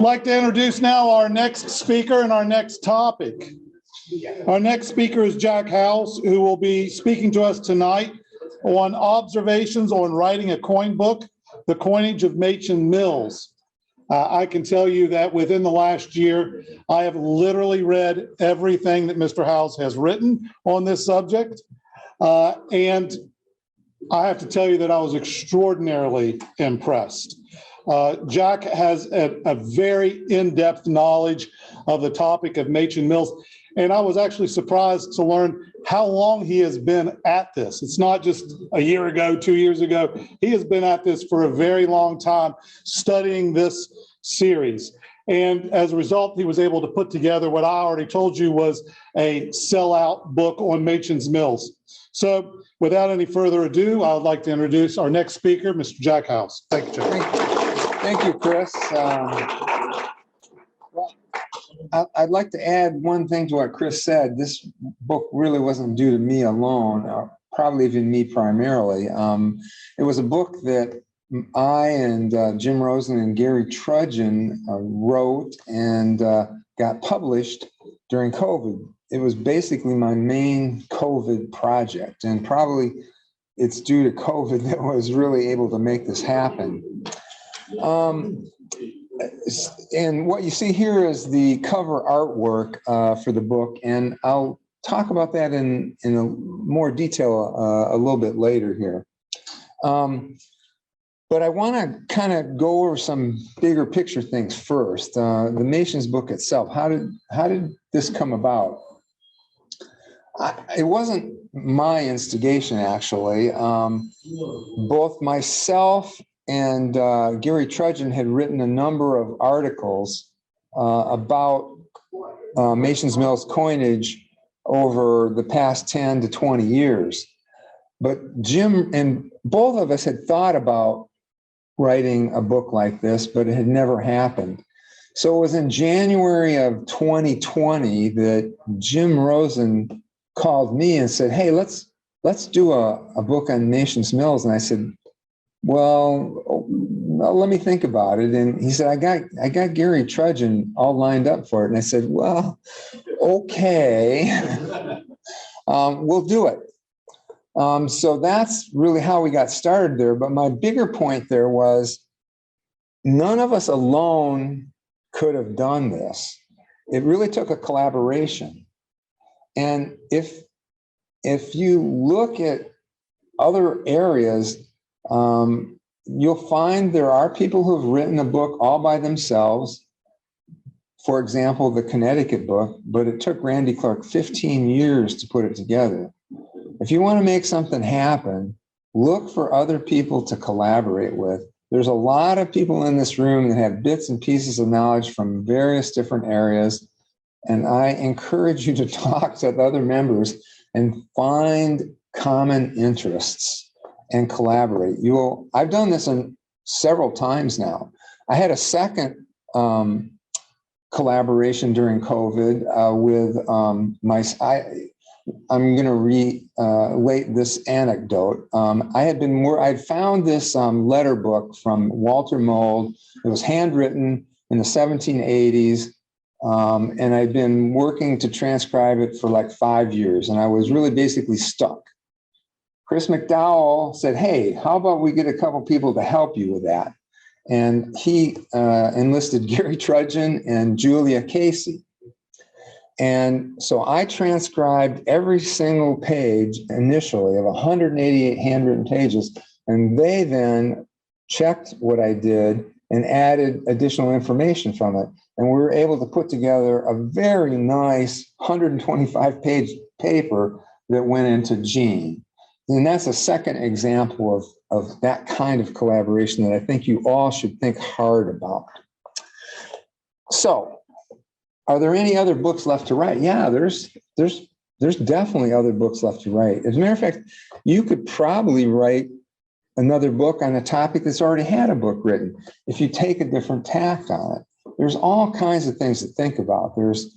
I'd like to introduce now our next speaker and our next topic. Our next speaker is Jack House, who will be speaking to us tonight on observations on writing a coin book, the coinage of Machin Mills. I can tell you that within the last year, I have literally read everything that Mr. House has written on this subject. And I have to tell you that I was extraordinarily impressed. Jack has a very in-depth knowledge of the topic of Machin Mills. And I was actually surprised to learn how long he has been at this. It's not just a year ago, 2 years ago. He has been at this for a very long time, studying this series. And as a result, he was able to put together what I already told you was a sellout book on Machin Mills. So without any further ado, I would like to introduce our next speaker, Mr. Jack House. Thank you, Jack. Thank you, Chris. Well, I'd like to add one thing to what Chris said. This book really wasn't due to me alone, or probably even me primarily. It was a book that I and Jim Rosen and Gary Trudgeon wrote and got published during COVID. It was basically my main COVID project, and probably it's due to COVID that I was really able to make this happen. And what you see here is the cover artwork for the book, and I'll talk about that in more detail a little bit later here. But I want to kind of go over some bigger picture things first. The Machin's book itself. How did this come about? It wasn't my instigation, actually. Both myself and Gary Trudgeon had written a number of articles about Machin Mills coinage over the past 10 to 20 years. But Jim and both of us had thought about writing a book like this, but it had never happened. So it was in January of 2020 that Jim Rosen called me and said, "Hey, let's do a book on Machin Mills." And I said, well, let me think about it. And he said, I got Gary Trudgeon all lined up for it. And I said, well, okay, we'll do it. So that's really how we got started there. But my bigger point there was none of us alone could have done this. It really took a collaboration. And if you look at other areas, you'll find there are people who have written a book all by themselves. For example, the Connecticut book, but it took Randy Clark 15 years to put it together. If you want to make something happen, look for other people to collaborate with. There's a lot of people in this room that have bits and pieces of knowledge from various different areas. And I encourage you to talk to the other members and find common interests and collaborate. I've done this several times now. I had a second collaboration during COVID with I'm going to relate this anecdote. I'd found this letter book from Walter Mould. It was handwritten in the 1780s. And I'd been working to transcribe it for like 5 years, and I was really basically stuck. Chris McDowell said, "Hey, how about we get a couple people to help you with that?" And he enlisted Gary Trudgeon and Julia Casey. And so I transcribed every single page initially of 188 handwritten pages, and they then checked what I did and added additional information from it. And we were able to put together a very nice 125-page paper that went into Gene. And that's a second example of that kind of collaboration that I think you all should think hard about. So, are there any other books left to write? Yeah, there's definitely other books left to write. As a matter of fact, you could probably write another book on a topic that's already had a book written if you take a different tack on it. There's all kinds of things to think about. There's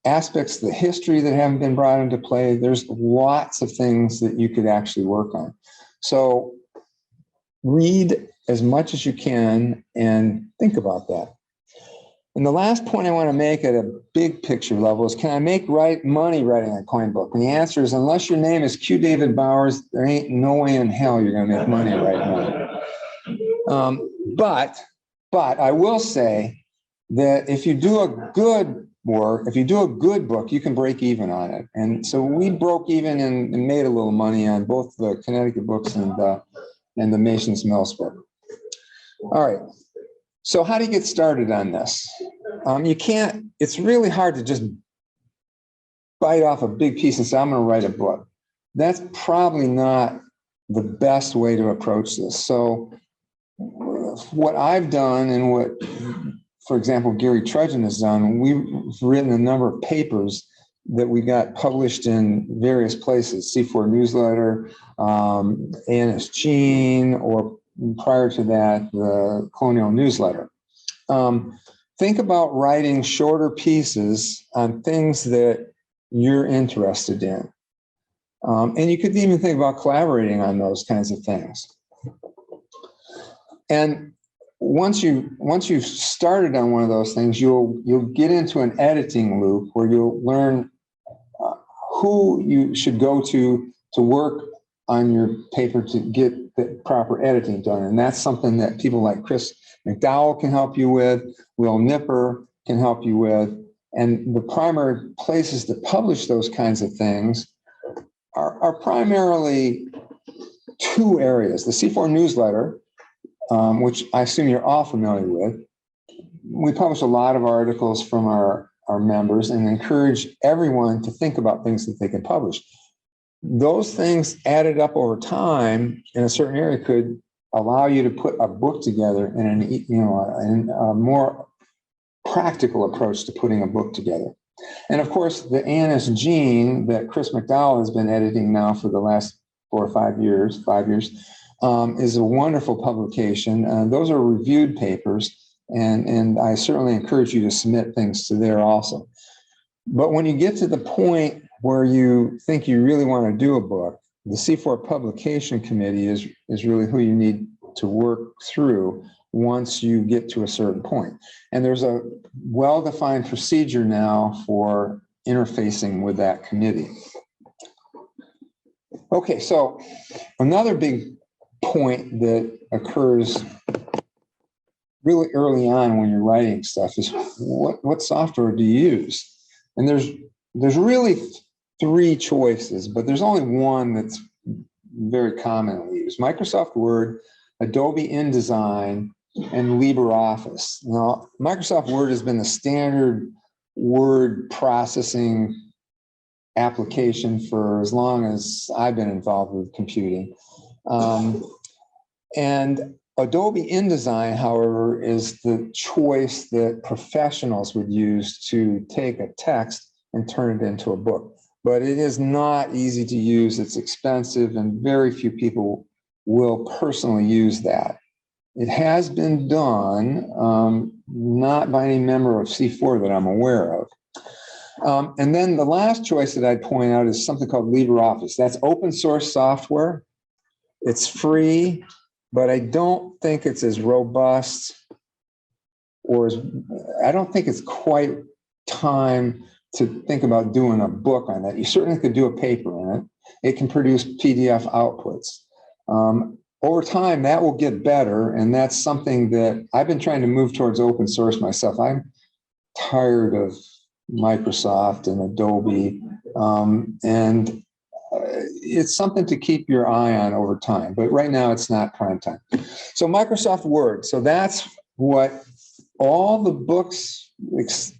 aspects of the history that haven't been brought into play. There's lots of things that you could actually work on. So read as much as you can and think about that. And the last point I want to make at a big picture level is, can I make money writing a coin book? And the answer is, unless your name is Q David Bowers, there ain't no way in hell you're going to make money writing money. But I will say that if you do a good book, you can break even on it. And so we broke even and made a little money on both the Connecticut books and the Mason's Mills book. All right. So how do you get started on this? It's really hard to just bite off a big piece and say, I'm going to write a book. That's probably not the best way to approach this. So what I've done, and what, for example, Gary Trudgeon has done, we've written a number of papers that we got published in various places, C4 Newsletter, A&S Gene, or prior to that, the Colonial Newsletter. Think about writing shorter pieces on things that you're interested in. And you could even think about collaborating on those kinds of things. And once you've started on one of those things, you'll get into an editing loop where you'll learn who you should go to work on your paper to get the proper editing done. And that's something that people like Chris McDowell can help you with, Will Nipper can help you with. And the primary places to publish those kinds of things are primarily two areas. The C4 Newsletter, which I assume you're all familiar with. We publish a lot of articles from our members and encourage everyone to think about things that they can publish. Those things added up over time in a certain area could allow you to put a book together in a more practical approach to putting a book together. And of course, the A&S Gene that Chris McDowell has been editing now for the last 4 or 5 years, is a wonderful publication. Those are reviewed papers, and I certainly encourage you to submit things to there also. But when you get to the point where you think you really want to do a book, the C4 Publication Committee is really who you need to work through once you get to a certain point. And there's a well-defined procedure now for interfacing with that committee. Okay, so another big point that occurs really early on when you're writing stuff is what software do you use? And there's really 3 choices, but there's only one that's very commonly used: Microsoft Word, Adobe InDesign, and LibreOffice. Now, Microsoft Word has been the standard word processing application for as long as I've been involved with computing. And Adobe InDesign, however, is the choice that professionals would use to take a text and turn it into a book. But it is not easy to use. It's expensive, and very few people will personally use that. It has been done, not by any member of C4 that I'm aware of. And then the last choice that I'd point out is something called LibreOffice. That's open source software. It's free, but I don't think it's as robust, I don't think it's quite time to think about doing a book on that. You certainly could do a paper in it. It can produce PDF outputs. Over time, that will get better, and that's something that I've been trying to move towards open source myself. I'm tired of Microsoft and Adobe, and it's something to keep your eye on over time, but right now it's not prime time. So Microsoft Word, so that's what all the books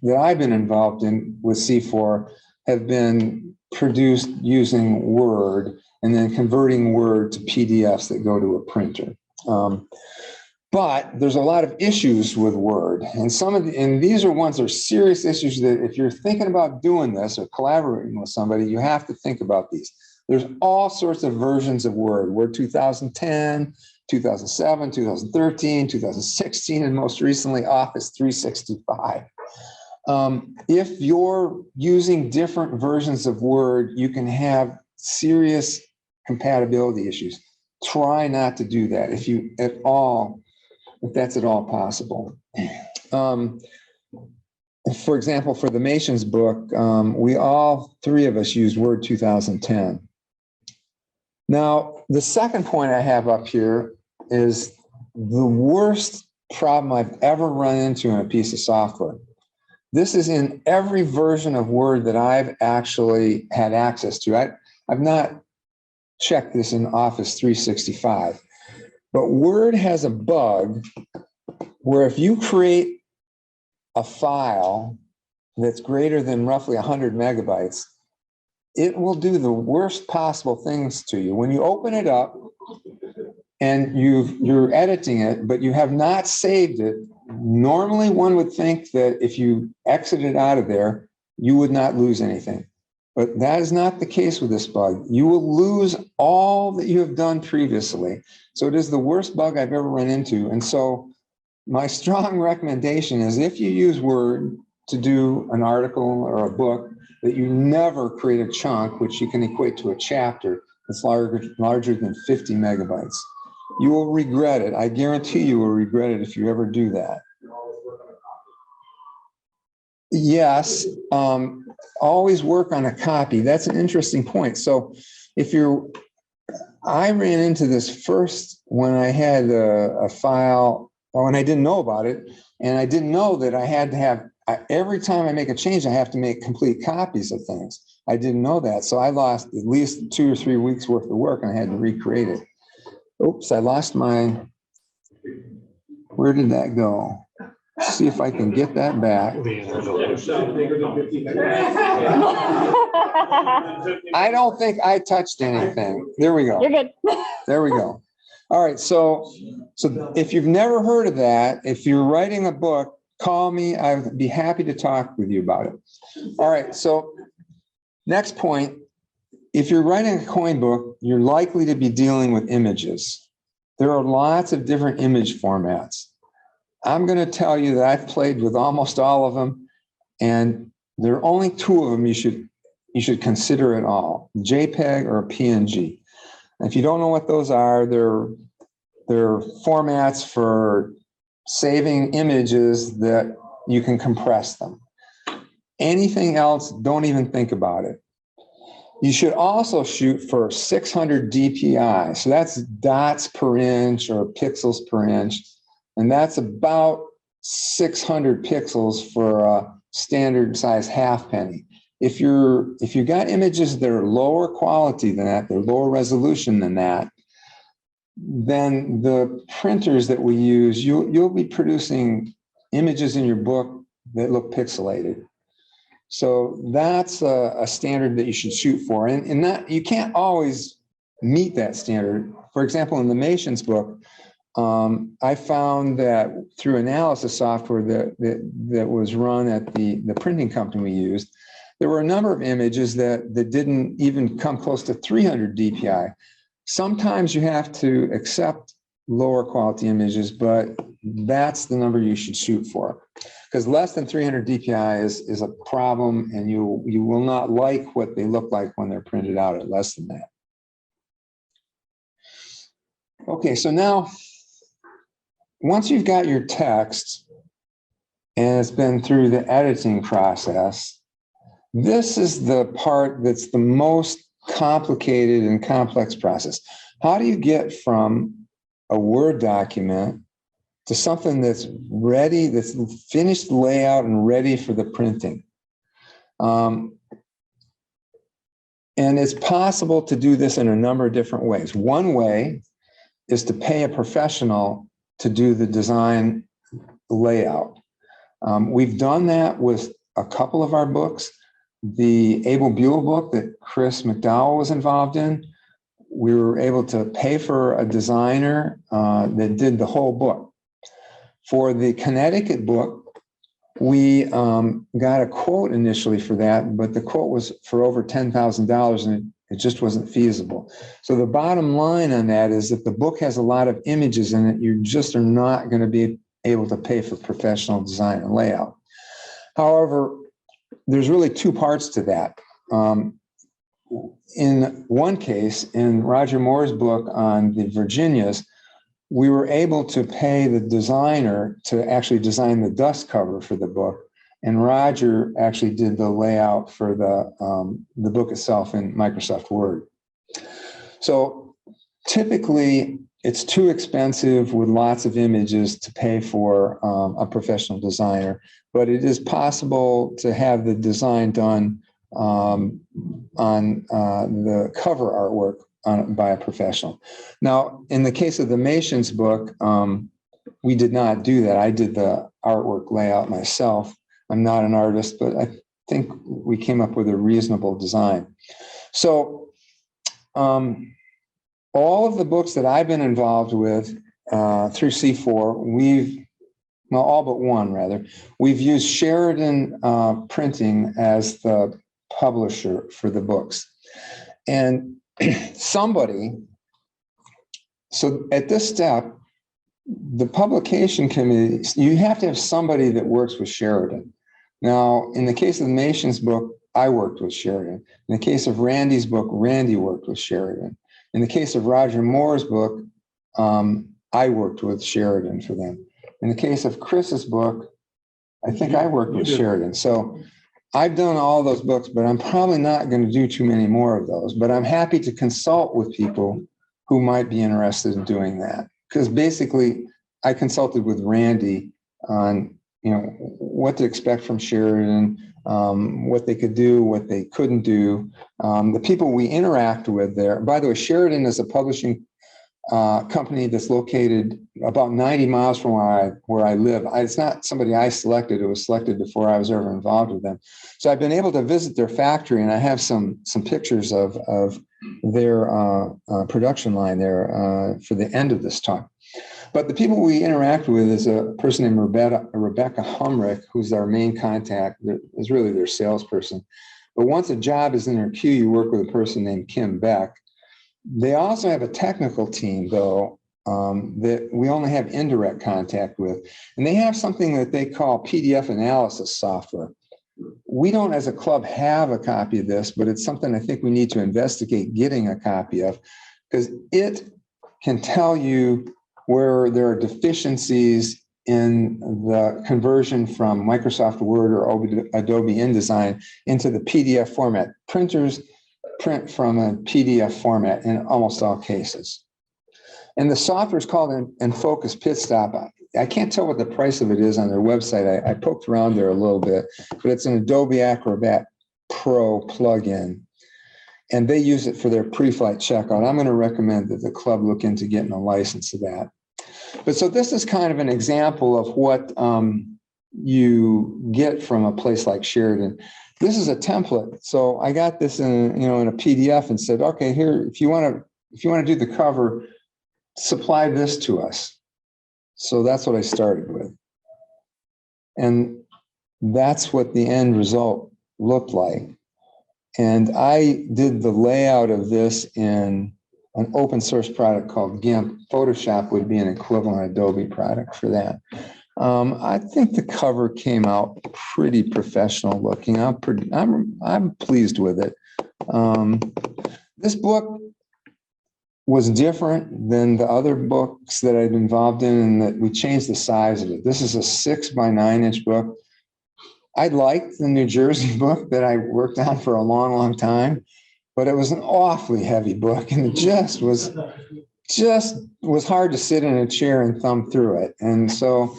that I've been involved in with C4 have been produced using Word, and then converting Word to PDFs that go to a printer. But there's a lot of issues with Word, and these are ones that are serious issues that if you're thinking about doing this or collaborating with somebody, you have to think about these. There's all sorts of versions of Word: Word 2010, 2007, 2013, 2016, and most recently Office 365. If you're using different versions of Word, you can have serious compatibility issues. Try not to do that if that's at all possible. for example, for the Machin's book, we all three of us used Word 2010. Now, the second point I have up here is the worst problem I've ever run into in a piece of software. This is in every version of Word that I've actually had access to. I've not checked this in Office 365, but Word has a bug where if you create a file that's greater than roughly 100 megabytes, it will do the worst possible things to you. When you open it up and you're editing it, but you have not saved it, normally one would think that if you exit it out of there, you would not lose anything. But that is not the case with this bug. You will lose all that you have done previously. So it is the worst bug I've ever run into. And so my strong recommendation is if you use Word to do an article or a book, that you never create a chunk, which you can equate to a chapter, that's larger than 50 megabytes. You will regret it. I guarantee you will regret it if you ever do that. Yes, always work on a copy. That's an interesting point. So I ran into this first when I had a file, or when I didn't know about it, and I didn't know that I had to have, every time I make a change, I have to make complete copies of things. I didn't know that. So I lost at least 2 or 3 weeks worth of work and I had to recreate it. Oops, I lost where did that go? See if I can get that back. I don't think I touched anything. There we go. You're good. There we go. All right, so if you've never heard of that, if you're writing a book, call me. I'd be happy to talk with you about it. All right, so next point, if you're writing a coin book, you're likely to be dealing with images. There are lots of different image formats. I'm going to tell you that I've played with almost all of them, and there are only 2 of them you should consider at all, JPEG or PNG. If you don't know what those are, they're formats for saving images that you can compress them. Anything else, don't even think about it. You should also shoot for 600 DPI. So that's dots per inch or pixels per inch. And that's about 600 pixels for a standard size halfpenny. If you got images that are lower quality than that, they're lower resolution than that, then the printers that we use, you'll be producing images in your book that look pixelated. So that's a standard that you should shoot for. And that you can't always meet that standard. For example, in the Machin's book, I found that through analysis software that was run at the printing company we used, there were a number of images that didn't even come close to 300 DPI. Sometimes you have to accept lower quality images, but that's the number you should shoot for. Because less than 300 DPI is a problem, and you will not like what they look like when they're printed out at less than that. Okay, so now, once you've got your text and it's been through the editing process, this is the part that's the most complicated and complex process. How do you get from a Word document to something that's ready, that's finished layout and ready for the printing? And it's possible to do this in a number of different ways. One way is to pay a professional to do the design layout. We've done that with a couple of our books. The Abel Buell book that Chris McDowell was involved in, we were able to pay for a designer that did the whole book. For the Connecticut book, we got a quote initially for that, but the quote was for over $10,000 and it just wasn't feasible. So the bottom line on that is that the book has a lot of images in it. You just are not going to be able to pay for professional design and layout. However, there's really 2 parts to that. In one case, in Roger Moore's book on the Virginias, we were able to pay the designer to actually design the dust cover for the book. And Roger actually did the layout for the book itself in Microsoft Word. So typically, it's too expensive with lots of images to pay for a professional designer, but it is possible to have the design done on the cover artwork by a professional. Now, in the case of the Machin's book, we did not do that. I did the artwork layout myself. I'm not an artist, but I think we came up with a reasonable design. So all of the books that I've been involved with through C4, well, all but one rather, we've used Sheridan Printing as the publisher for the books. And so at this step, the publication committee, you have to have somebody that works with Sheridan. Now, in the case of the Machin's book, I worked with Sheridan. In the case of Randy's book, Randy worked with Sheridan. In the case of Roger Moore's book, I worked with Sheridan for them. In the case of Chris's book, I think I worked with Sheridan. So I've done all those books, but I'm probably not going to do too many more of those. But I'm happy to consult with people who might be interested in doing that. Because basically, I consulted with Randy on, what to expect from Sheridan, what they could do, what they couldn't do. The people we interact with there. By the way, Sheridan is a publishing company that's located about 90 miles from where I live. It's not somebody I selected. It was selected before I was ever involved with them. So I've been able to visit their factory, and I have some pictures of their production line there for the end of this talk. But the people we interact with is a person named Rebecca Humrick, who's our main contact, is really their salesperson. But once a job is in their queue, you work with a person named Kim Beck. They also have a technical team, though, that we only have indirect contact with. And they have something that they call PDF analysis software. We don't, as a club, have a copy of this, but it's something I think we need to investigate getting a copy of, because it can tell you where there are deficiencies in the conversion from Microsoft Word or Adobe InDesign into the PDF format. Printers print from a PDF format in almost all cases. And the software is called Enfocus Pit Stop. I can't tell what the price of it is on their website. I poked around there a little bit, but it's an Adobe Acrobat Pro plugin. And they use it for their pre-flight checkout. I'm going to recommend that the club look into getting a license of that. But so this is kind of an example of what you get from a place like Sheridan. This is a template. So I got this in a PDF and said, okay, here, if you want to do the cover, supply this to us. So that's what I started with. And that's what the end result looked like. And I did the layout of this in an open source product called GIMP. Photoshop would be an equivalent Adobe product for that. I think the cover came out pretty professional looking. I'm pleased with it. This book was different than the other books that I'd been involved in that we changed the size of it. This is a 6x9-inch book. I liked the New Jersey book that I worked on for a long, long time, but it was an awfully heavy book, and it just was hard to sit in a chair and thumb through it. And so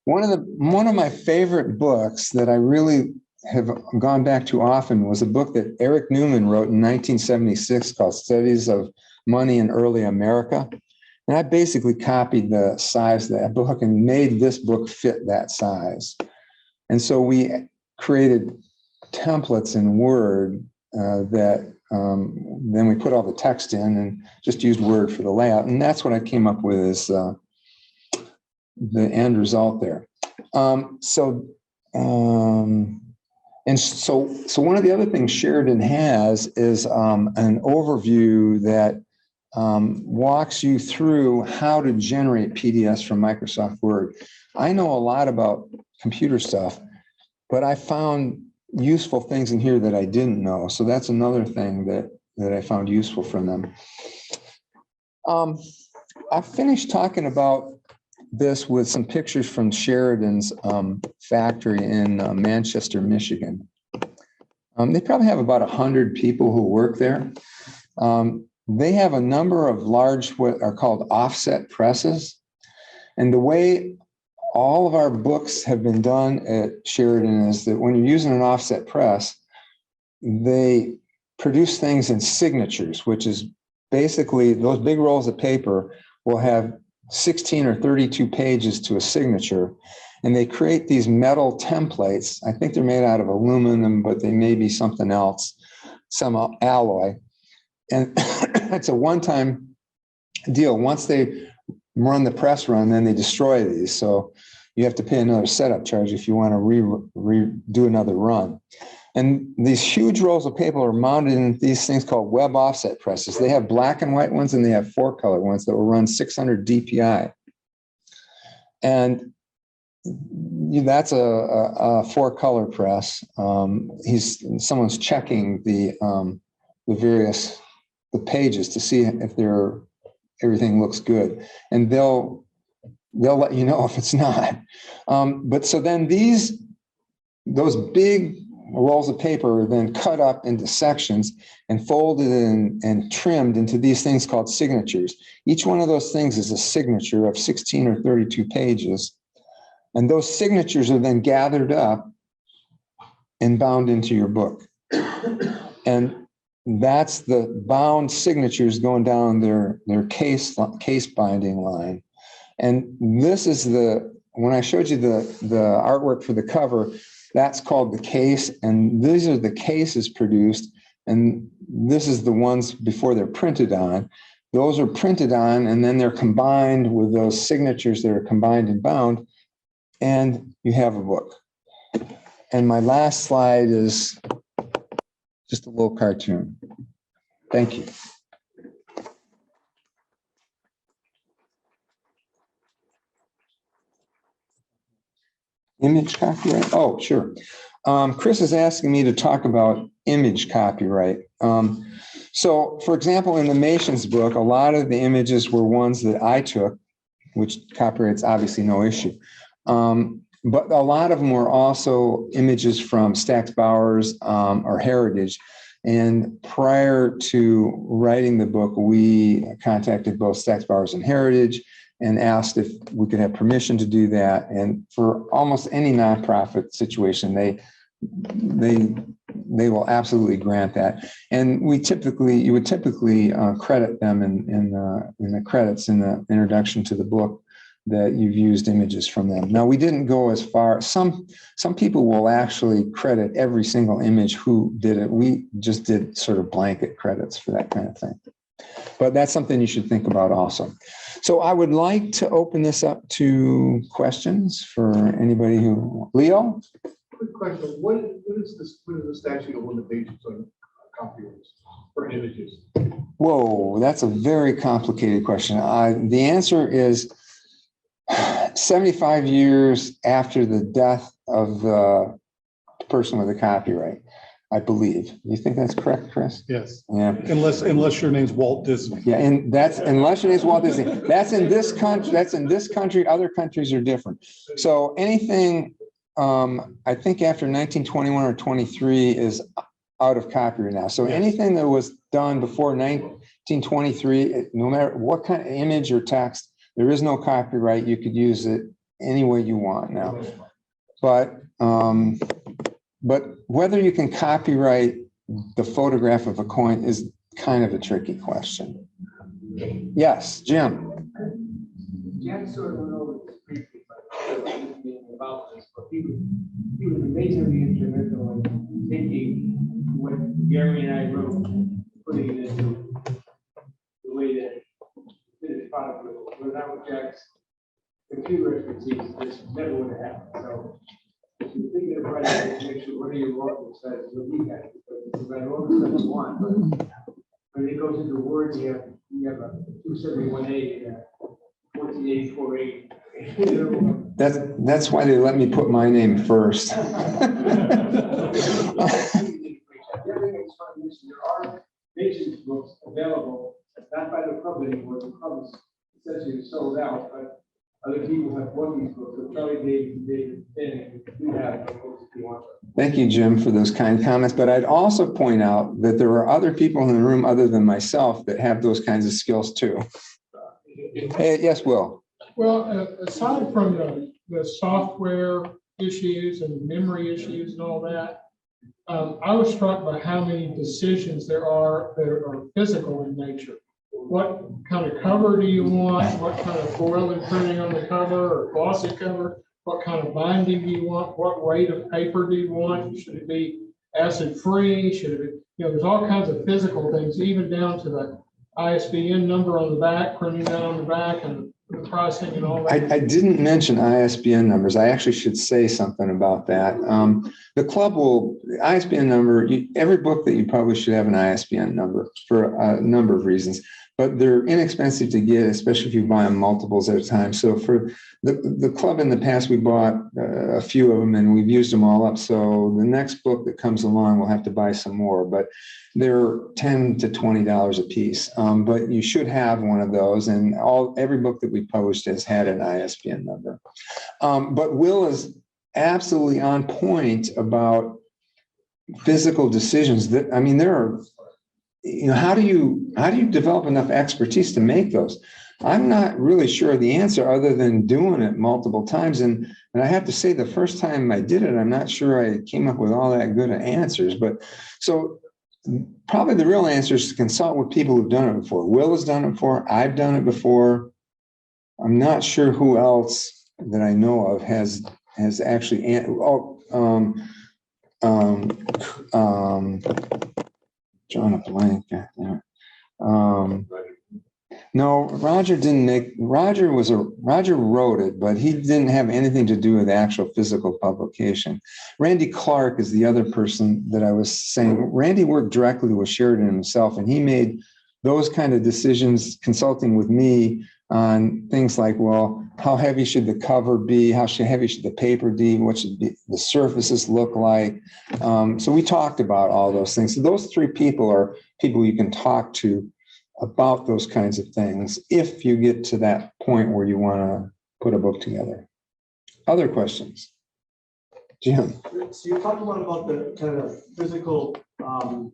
one of my favorite books that I really have gone back to often was a book that Eric Newman wrote in 1976 called Studies of Money in Early America. And I basically copied the size of that book and made this book fit that size. And so we created templates in Word that then we put all the text in and just used Word for the layout. And that's what I came up with as the end result there. So one of the other things Sheridan has is an overview that walks you through how to generate PDFs from Microsoft Word. I know a lot about computer stuff, but I found useful things in here that I didn't know. So that's another thing that I found useful from them. I finished talking about this with some pictures from Sheridan's factory in Manchester, Michigan. They probably have about 100 people who work there. They have a number of large, what are called offset presses. And the way all of our books have been done at Sheridan is that when you're using an offset press, they produce things in signatures, which is basically those big rolls of paper will have 16 or 32 pages to a signature. And they create these metal templates. I think they're made out of aluminum, but they may be something else, some alloy. And it's a one-time deal. Once they run the press run, then they destroy these. So you have to pay another setup charge if you want to redo another run. And these huge rolls of paper are mounted in these things called web offset presses. They have black and white ones, and they have 4-color ones that will run 600 DPI. And that's a 4-color press. Someone's checking the various pages to see if everything looks good, and they'll let you know if it's not. But so then those big rolls of paper are then cut up into sections and folded and trimmed into these things called signatures. Each one of those things is a signature of 16 or 32 pages. And those signatures are then gathered up and bound into your book. And that's the bound signatures going down their case binding line. And this is when I showed you the artwork for the cover, that's called the case. And these are the cases produced. And this is the ones before they're printed on. Those are printed on, and then they're combined with those signatures that are combined and bound. And you have a book. And my last slide is just a little cartoon. Thank you. Image copyright? Oh, sure. Chris is asking me to talk about image copyright. So, for example, in the Machin's book, a lot of the images were ones that I took, which copyright's obviously no issue. But a lot of them were also images from Stax Bowers or Heritage. And prior to writing the book, we contacted both Stax Bowers and Heritage and asked if we could have permission to do that. And for almost any nonprofit situation, they will absolutely grant that. And you would typically credit them in the credits in the introduction to the book that you've used images from them. Now, we didn't go as far. Some people will actually credit every single image who did it. We just did sort of blanket credits for that kind of thing. But that's something you should think about also. So I would like to open this up to questions for anybody who, Leo? Quick question, what is the statute of limitations on copyrights for images? Whoa, that's a very complicated question. The answer is 75 years after the death of the person with the copyright, I believe. You think that's correct, Chris? Yes. Yeah. Unless your name's Walt Disney. Yeah, and that's unless your name's Walt Disney. That's in this country. That's in this country. Other countries are different. So anything, I think after 1921 or 23 is out of copyright now. So anything that was done before 1923, no matter what kind of image or text, there is no copyright. You could use it any way you want now. But whether you can copyright the photograph of a coin is kind of a tricky question. Yes, Jim. Jack sort of went over this briefly, but about this, but he was amazingly instrumental in taking what Gary and I wrote, putting it into the way that finished product was. Without Jack's computer expertise, this never would have happened. So if you're thinking of writing, make sure what are your work says what we have, because I wrote stuff you want, but when it goes into words, you have a 271A, 1484A. That's why they let me put my name first. The other thing that's fun is there are Machin's books available, not by the club anymore. The club is essentially sold out, but other people have bought these books. So Charlie, David, you have the books if you want them. Thank you, Jim, for those kind comments. But I'd also point out that there are other people in the room other than myself that have those kinds of skills too. Hey, yes, Will. Well, aside from the software issues and memory issues and all that, I was struck by how many decisions there are that are physical in nature. What kind of cover do you want? What kind of foil and printing on the cover or glossy cover? What kind of binding do you want? What weight of paper do you want? Should it be acid-free? Should it be, there's all kinds of physical things, even down to the ISBN number on the back, printing that on the back, and the pricing and all that. I didn't mention ISBN numbers. I actually should say something about that. The club will, ISBN number, every book that you publish should have an ISBN number for a number of reasons, but they're inexpensive to get, especially if you buy them multiples at a time. So for the club in the past, we bought a few of them and we've used them all up. So the next book that comes along, we'll have to buy some more, but they're $10 to $20 a piece. But you should have one of those, and every book that we published has had an ISBN number. But Will is absolutely on point about physical decisions. That, I mean, there are, how do you develop enough expertise to make those? I'm not really sure of the answer other than doing it multiple times. And I have to say, the first time I did it, I'm not sure I came up with all that good of answers. But so probably the real answer is to consult with people who've done it before. Will has done it before. I've done it before. I'm not sure who else that I know of has actually. Drawing a blank. No, Roger wrote it, but he didn't have anything to do with actual physical publication. Randy Clark is the other person that I was saying. Randy worked directly with Sheridan himself, and he made those kind of decisions consulting with me on things like, well, how heavy should the cover be? How heavy should the paper be? What should the surfaces look like? So we talked about all those things. So those three people are people you can talk to about those kinds of things if you get to that point where you want to put a book together. Other questions? Jim? So you talked a lot about the kind of physical and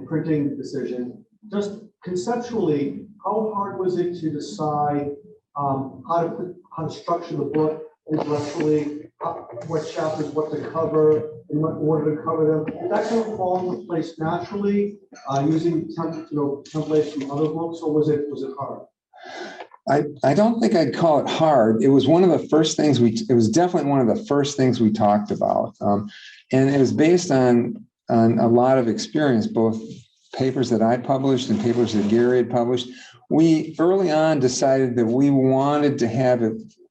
printing decision. Just conceptually, how hard was it to decide how to structure the book intellectually, what chapters, what to cover, in what order to cover them? Did that kind of fall into place naturally using templates from other books, or was it hard? I don't think I'd call it hard. It was one of the first things it was definitely one of the first things we talked about. And it was based on a lot of experience, both papers that I published and papers that Gary had published. We early on decided that we wanted to have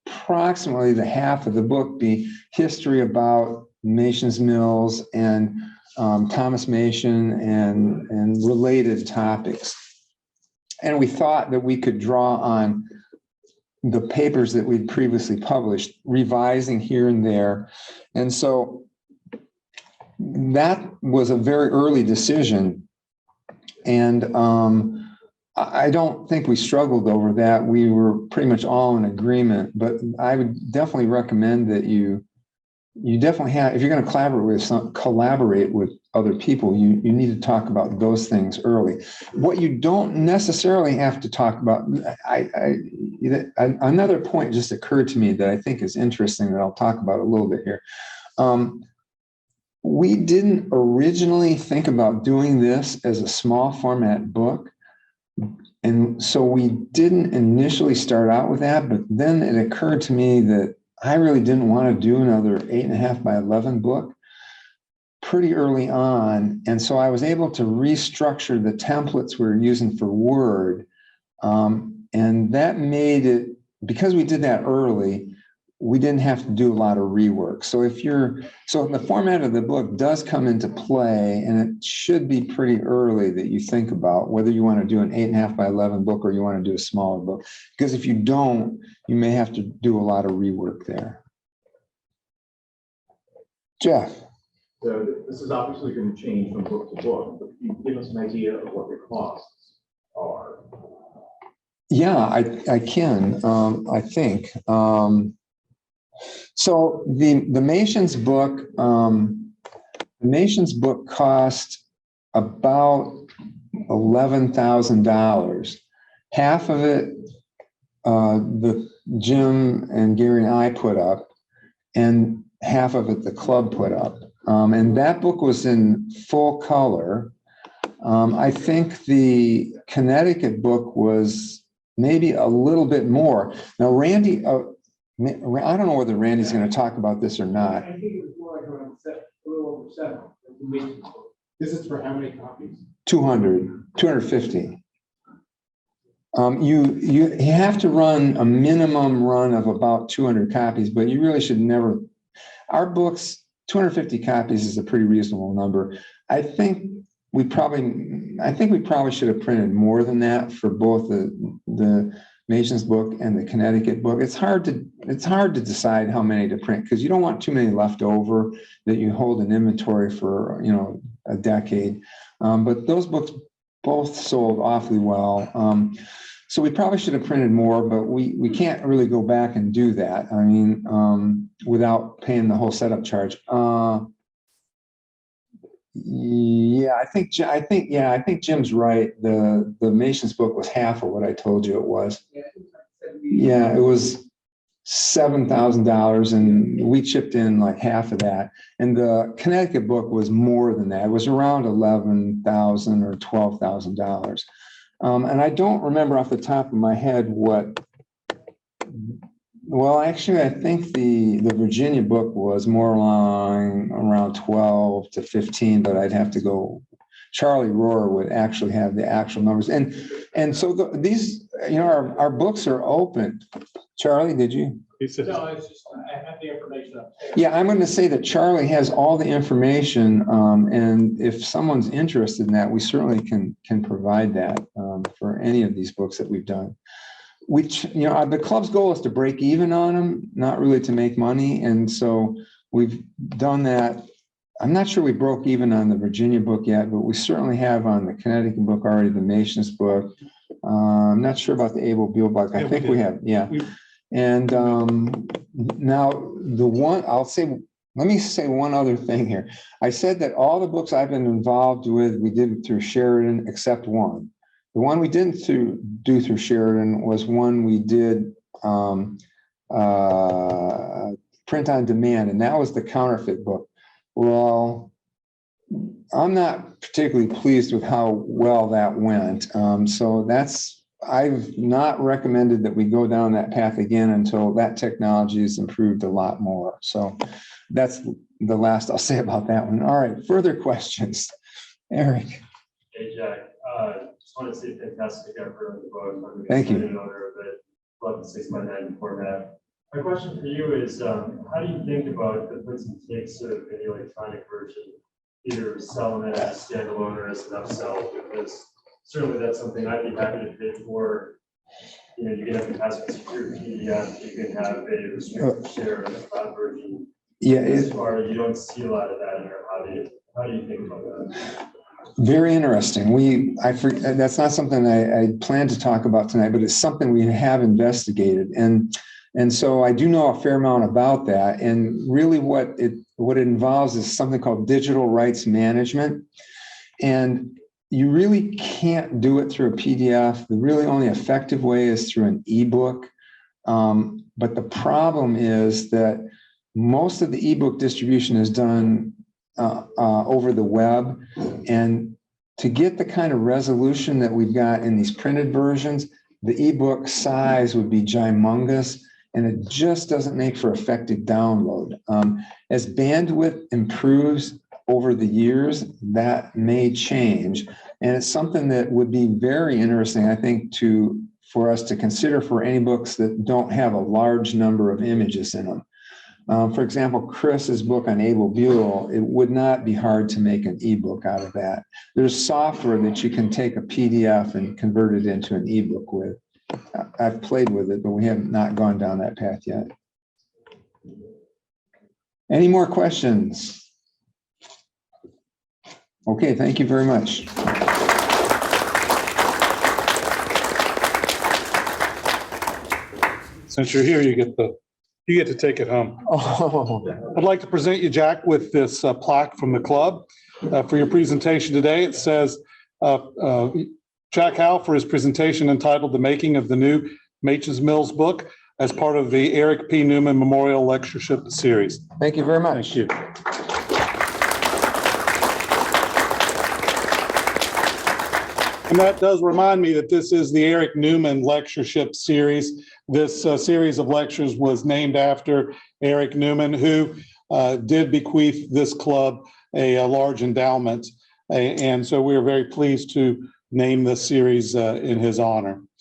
approximately the half of the book be history about Machin's Mills and Thomas Machin and related topics. And we thought that we could draw on the papers that we'd previously published, revising here and there. And so that was a very early decision. And I don't think we struggled over that. We were pretty much all in agreement, but I would definitely recommend that you definitely have, if you're going to collaborate with other people, you need to talk about those things early. What you don't necessarily have to talk about, another point just occurred to me that I think is interesting that I'll talk about a little bit here. We didn't originally think about doing this as a small format book. And so we didn't initially start out with that, but then it occurred to me that I really didn't want to do another 8.5 by 11 book pretty early on. And so I was able to restructure the templates we were using for Word. And that made it, because we did that early, we didn't have to do a lot of rework. So so the format of the book does come into play, and it should be pretty early that you think about whether you want to do an 8.5 by 11 book or you want to do a smaller book. Because if you don't, you may have to do a lot of rework there. Jeff. So this is obviously going to change from book to book, but can you give us an idea of what your costs are? Yeah, I can, I think. So the Machin's book cost about $11,000. Half of it, the Jim and Gary and I put up, and half of it the club put up. And that book was in full color. I think the Connecticut book was maybe a little bit more. Now, Randy, I don't know whether Randy's going to talk about this or not. I think it was more like around a little over 7. This is for how many copies? 250. You have to run a minimum run of about 200 copies, but you really should never. Our books, 250 copies is a pretty reasonable number. I think we probably should have printed more than that for both the Machin's book and the Connecticut book. It's hard to decide how many to print because you don't want too many left over that you hold in inventory for a decade. But those books both sold awfully well. So we probably should have printed more, but we can't really go back and do that. I mean, without paying the whole setup charge. Yeah, I think Jim's right. The Machin's book was half of what I told you it was. Yeah, it was $7,000, and we chipped in like half of that. And the Connecticut book was more than that. It was around $11,000 or $12,000. And I don't remember off the top of my head what. Well, actually, I think the Virginia book was more along around 12 to 15, but I'd have to go. Charlie Rohr would actually have the actual numbers, and so these, our books are open. Charlie, did you? No, it's just I have the information up there. Yeah, I'm going to say that Charlie has all the information, and if someone's interested in that, we certainly can provide that for any of these books that we've done. Which, the club's goal is to break even on them, not really to make money. And so we've done that. I'm not sure we broke even on the Virginia book yet, but we certainly have on the Connecticut book already, the Machin's book. I'm not sure about the Abel Buell book. I think we have, yeah. And now let me say one other thing here. I said that all the books I've been involved with, we did through Sheridan, except one. The one we didn't do through Sheridan was one we did print on demand, and that was the counterfeit book. Well, I'm not particularly pleased with how well that went. So I've not recommended that we go down that path again until that technology has improved a lot more. So that's the last I'll say about that one. All right, further questions? Eric. Hey, Jack. Just want to say fantastic effort on the book. Thank you. Owner of it, love the 6x9 format. My question for you is, how do you think about the puts and takes of any electronic version, either selling it as a standalone or as an upsell? Because certainly that's something I'd be happy to pay for. You can have a password secure PDF, you can have a restricted share of the cloud version. Yeah, as far you don't see a lot of that in there. How do you think about that? Very interesting. That's not something I plan to talk about tonight, but it's something we have investigated, and so I do know a fair amount about that. And really, what it involves is something called digital rights management, and you really can't do it through a PDF. The really only effective way is through an ebook. But the problem is that most of the ebook distribution is done over the web, and to get the kind of resolution that we've got in these printed versions, the ebook size would be gymongous, and it just doesn't make for effective download. As bandwidth improves over the years, that may change, and it's something that would be very interesting, I think, for us to consider for any books that don't have a large number of images in them. For example, Chris's book on Abel Buell, it would not be hard to make an ebook out of that. There's software that you can take a PDF and convert it into an ebook with. I've played with it, but we have not gone down that path yet. Any more questions? Okay, thank you very much. Since you're here, you get to take it home. Oh, I'd like to present you, Jack, with this plaque from the club for your presentation today. It says, Jack Howe for his presentation entitled The Making of the New Machin's Mills book as part of the Eric P. Newman Memorial Lectureship Series. thank you very much. Thank you. And that does remind me that this is the Eric Newman Lectureship Series. This series of lectures was named after Eric Newman, who did bequeath this club a large endowment. And so we are very pleased to name this series in his honor.